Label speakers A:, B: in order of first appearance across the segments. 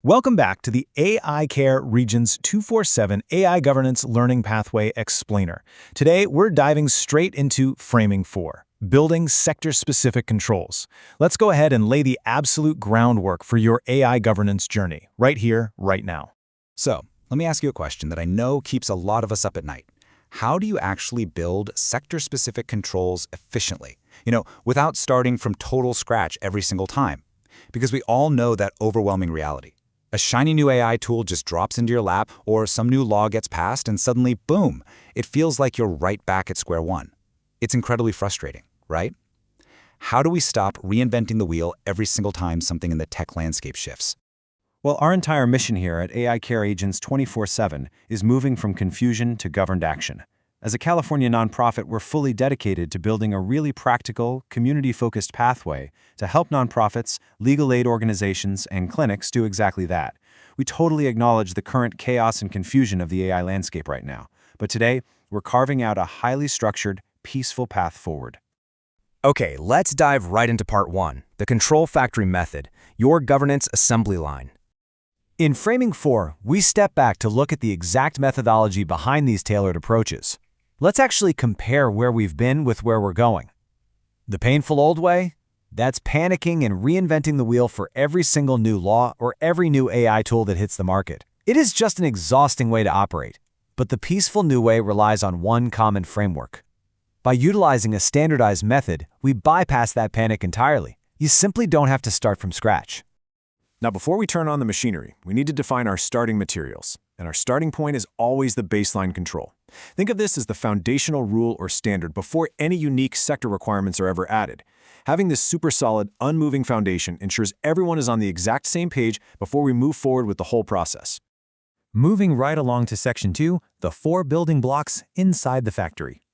A: Welcome back to the AI Care Regions 247 AI Governance Learning Pathway Explainer. Today, we're diving straight into Framing 4, Building Sector-Specific Controls. Let's go ahead and lay the absolute groundwork for your AI governance journey, right here, right now.
B: So, let me ask you a question that I know keeps a lot of us up at night. How do you actually build sector-specific controls efficiently? Without starting from total scratch every single time? Because we all know that overwhelming reality. A shiny new AI tool just drops into your lap, or some new law gets passed, and suddenly, boom, it feels like you're right back at square one. It's incredibly frustrating, right? How do we stop reinventing the wheel every single time something in the tech landscape shifts?
A: Well, our entire mission here at AI Care Agents 24/7 is moving from confusion to governed action. As a California nonprofit, we're fully dedicated to building a really practical, community-focused pathway to help nonprofits, legal aid organizations, and clinics do exactly that. We totally acknowledge the current chaos and confusion of the AI landscape right now, but today, we're carving out a highly structured, peaceful path forward.
C: Okay, let's dive right into part 1, the Control Factory Method, your governance assembly line. In Framing 4, we step back to look at the exact methodology behind these tailored approaches. Let's actually compare where we've been with where we're going. The painful old way? That's panicking and reinventing the wheel for every single new law or every new AI tool that hits the market. It is just an exhausting way to operate. But the peaceful new way relies on one common framework. By utilizing a standardized method, we bypass that panic entirely. You simply don't have to start from scratch.
A: Now, before we turn on the machinery, we need to define our starting materials, and our starting point is always the baseline control. Think of this as the foundational rule or standard before any unique sector requirements are ever added. Having this super solid, unmoving foundation ensures everyone is on the exact same page before we move forward with the whole process. Moving right along to Section 2, the 4 building blocks inside the factory.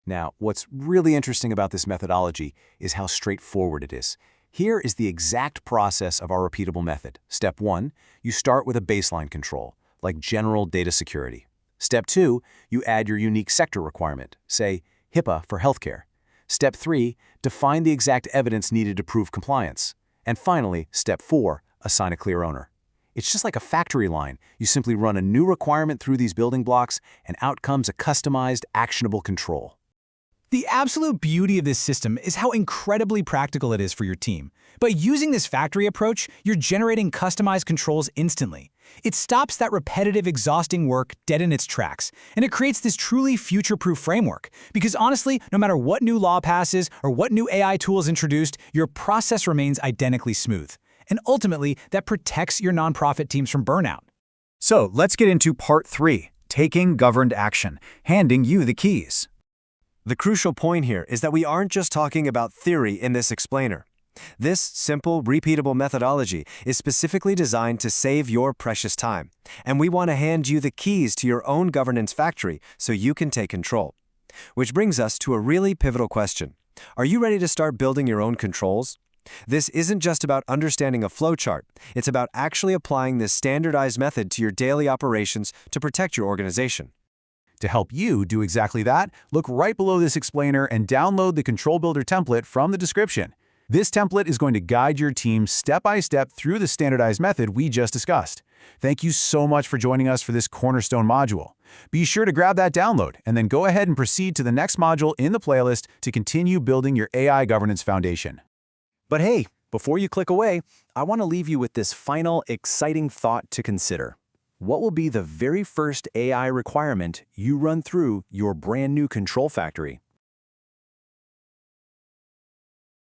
A: Now, what's really interesting about this methodology is how straightforward it is. Here is the exact process of our repeatable method. Step 1, you start with a baseline control, like general data security. Step 2, you add your unique sector requirement, say HIPAA for healthcare. Step 3, define the exact evidence needed to prove compliance. And finally, Step 4, assign a clear owner. It's just like a factory line. You simply run a new requirement through these building blocks, and out comes a customized, actionable control.
D: The absolute beauty of this system is how incredibly practical it is for your team. By using this factory approach, you're generating customized controls instantly. It stops that repetitive, exhausting work dead in its tracks, and it creates this truly future-proof framework. Because honestly, no matter what new law passes or what new AI tool is introduced, your process remains identically smooth. And ultimately, that protects your nonprofit teams from burnout.
C: So let's get into part 3, taking governed action, handing you the keys.
E: The crucial point here is that we aren't just talking about theory in this explainer. This simple, repeatable methodology is specifically designed to save your precious time, and we want to hand you the keys to your own governance factory so you can take control. Which brings us to a really pivotal question. Are you ready to start building your own controls? This isn't just about understanding a flowchart. It's about actually applying this standardized method to your daily operations to protect your organization.
A: To help you do exactly that, look right below this explainer and download the Control Builder template from the description. This template is going to guide your team step by step through the standardized method we just discussed. Thank you so much for joining us for this cornerstone module. Be sure to grab that download and then go ahead and proceed to the next module in the playlist to continue building your AI governance foundation. But hey, before you click away, I want to leave you with this final, exciting thought to consider. What will be the very first AI requirement you run through your brand new control factory?